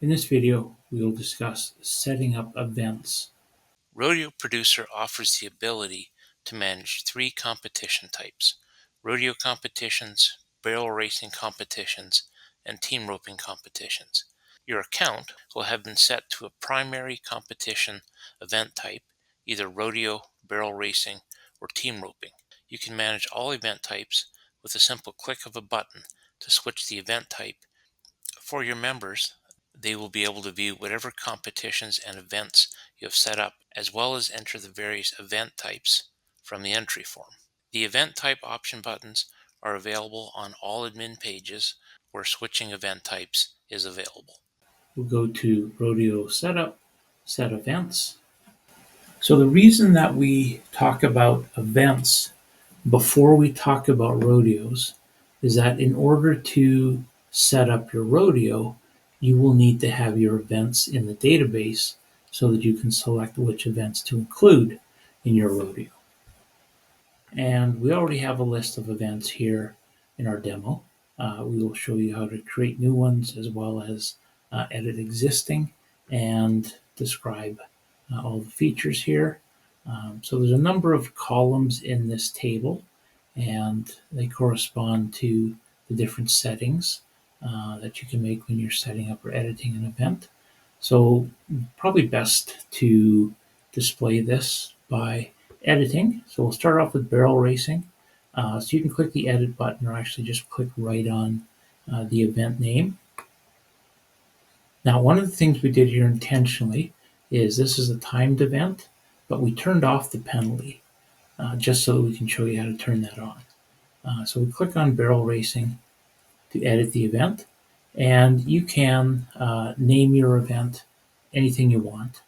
In this video, we will discuss setting up events. Rodeo Producer offers the ability to manage 3 competition types: rodeo competitions, barrel racing competitions, and team roping competitions. Your account will have been set to a primary competition event type, either rodeo, barrel racing, or team roping. You can manage all event types with a simple click of a button to switch the event type. For your members, they will be able to view whatever competitions and events you have set up, as well as enter the various event types from the entry form. The event type option buttons are available on all admin pages where switching event types is available. We'll go to Rodeo Setup, Set Events. So the reason that we talk about events before we talk about rodeos is that in order to set up your rodeo, you will need to have your events in the database so that you can select which events to include in your rodeo. And we already have a list of events here in our demo. We will show you how to create new ones as well as edit existing and describe all the features here. So there's a number of columns in this table, and they correspond to the different settings that you can make when you're setting up or editing an event. So probably best to display this by editing. So we'll start off with barrel racing. So you can click the edit button or actually just click right on the event name. Now, one of the things we did here intentionally is this is a timed event, but we turned off the penalty just so that we can show you how to turn that on. So we click on barrel racing to edit the event, and you can name your event anything you want.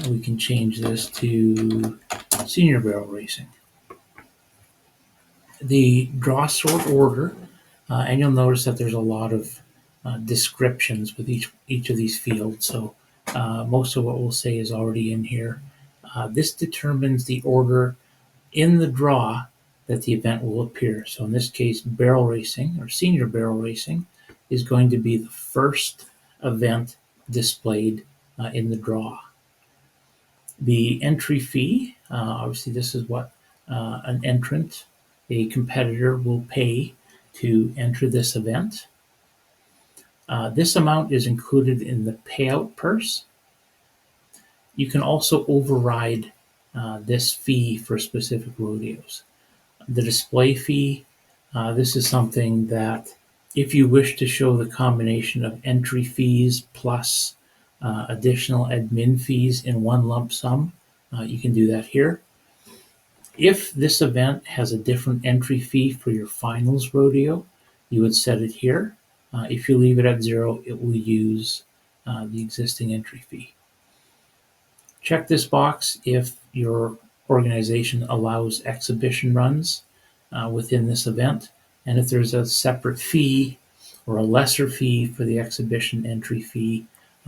We can change this to senior barrel racing. The draw sort order, and you'll notice that there's a lot of descriptions with each of these fields. So most of what we'll say is already in here. This determines the order in the draw that the event will appear. So in this case, barrel racing or senior barrel racing is going to be the first event displayed in the draw. The entry fee, obviously this is what an entrant, a competitor will pay to enter this event. This amount is included in the payout purse. You can also override this fee for specific rodeos. The display fee, this is something that if you wish to show the combination of entry fees plus additional admin fees in one lump sum, you can do that here. If this event has a different entry fee for your finals rodeo, you would set it here. If you leave it at 0, it will use the existing entry fee. Check this box if your organization allows exhibition runs within this event, and if there's a separate fee or a lesser fee for the exhibition entry fee,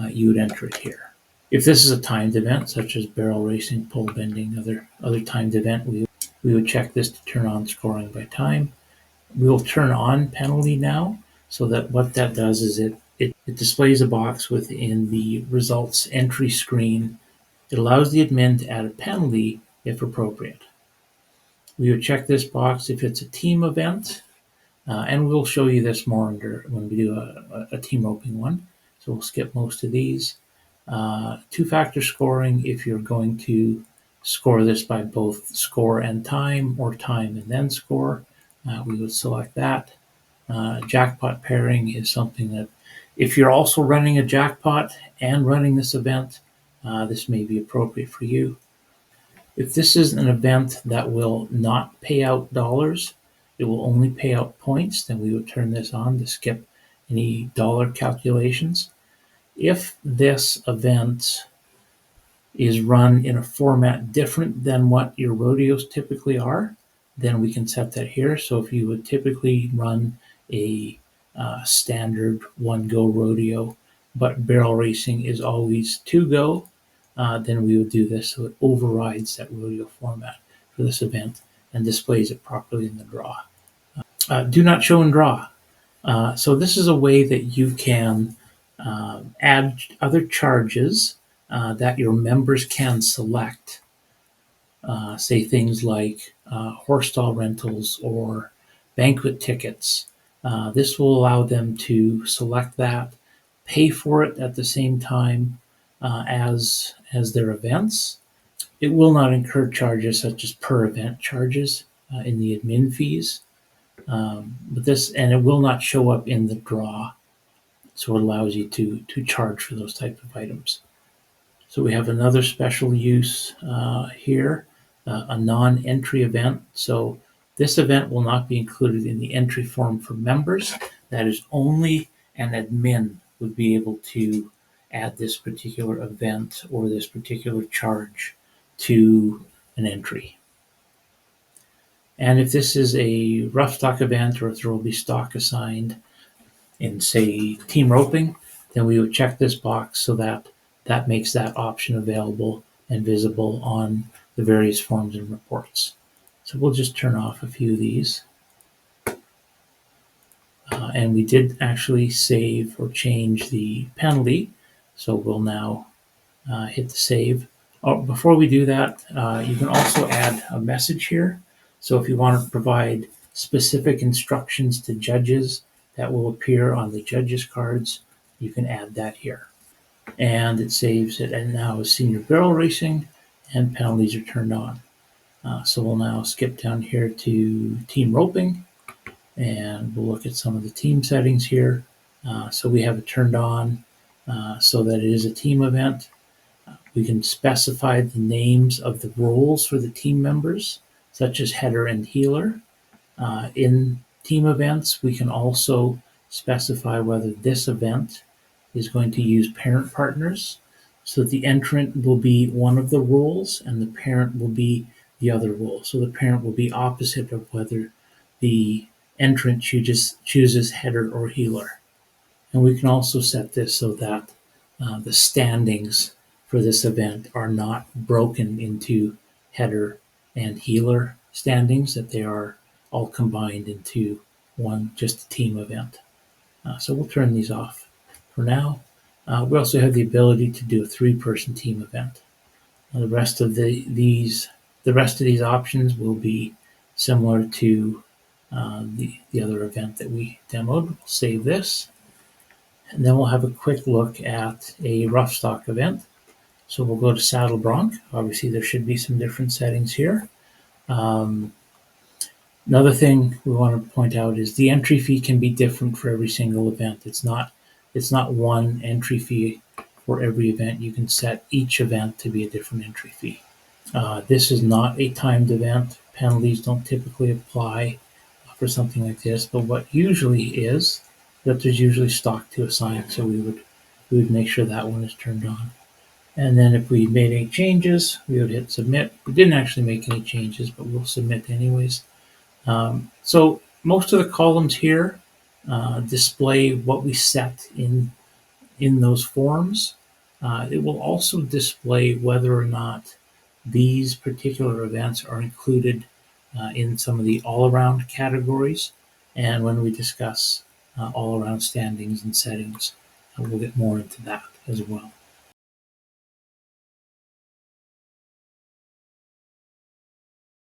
you would enter it here. If this is a timed event, such as barrel racing, pole bending, other timed event, we would check this to turn on scoring by time. We will turn on penalty now, so that what that does is it displays a box within the results entry screen. It allows the admin to add a penalty if appropriate. We would check this box if it's a team event, and we'll show you this more when we do a team roping one. So we'll skip most of these. Two-factor scoring, if you're going to score this by both score and time, or time and then score, we would select that. Jackpot pairing is something that if you're also running a jackpot and running this event, this may be appropriate for you. If this is an event that will not pay out dollars, it will only pay out points, then we would turn this on to skip any dollar calculations. If this event is run in a format different than what your rodeos typically are, then we can set that here. So if you would typically run a standard one-go rodeo, but barrel racing is always two-go, then we would do this so it overrides that rodeo format for this event and displays it properly in the draw. Do not show and draw. So this is a way that you can Add other charges that your members can select, say things like horse stall rentals or banquet tickets. This will allow them to select that, pay for it at the same time as their events. It will not incur charges such as per event charges in the admin fees, but this and it will not show up in the draw, so it allows you to charge for those type of items. So we have another special use here, a non-entry event. So this event will not be included in the entry form for members. That is only an admin would be able to add this particular event or this particular charge to an entry. And if this is a rough stock event or if there will be stock assigned in, say, team roping, then we would check this box so that that makes that option available and visible on the various forms and reports. So we'll just turn off a few of these. And we did actually save or change the penalty. So we'll now hit the save. Oh, before we do that, you can also add a message here. So if you want to provide specific instructions to judges that will appear on the judges' cards, you can add that here. And it saves it, and now is senior barrel racing, and penalties are turned on. So we'll now skip down here to team roping, and we'll look at some of the team settings here. So we have it turned on so that it is a team event. We can specify the names of the roles for the team members, such as header and healer. In team events, we can also specify whether this event is going to use parent partners. So the entrant will be one of the roles and the parent will be the other role. So the parent will be opposite of whether the entrant chooses header or healer. And we can also set this so that the standings for this event are not broken into header and healer standings, that they are all combined into one, just a team event. So we'll turn these off for now. We also have the ability to do a three-person team event. The rest of these options will be similar to the other event that we demoed. We'll save this. And then we'll have a quick look at a rough stock event. So we'll go to Saddle Bronc. Obviously, there should be some different settings here. Another thing we want to point out is the entry fee can be different for every single event. It's not one entry fee for every event. You can set each event to be a different entry fee. This is not a timed event. Penalties don't typically apply for something like this, but what usually is that there's usually stock to assign, so we would make sure that one is turned on. And then if we made any changes, we would hit submit. We didn't actually make any changes, but we'll submit anyways. So most of the columns here display what we set in those forms. It will also display whether or not these particular events are included in some of the all-around categories. And when we discuss all-around standings and settings, we'll get more into that as well.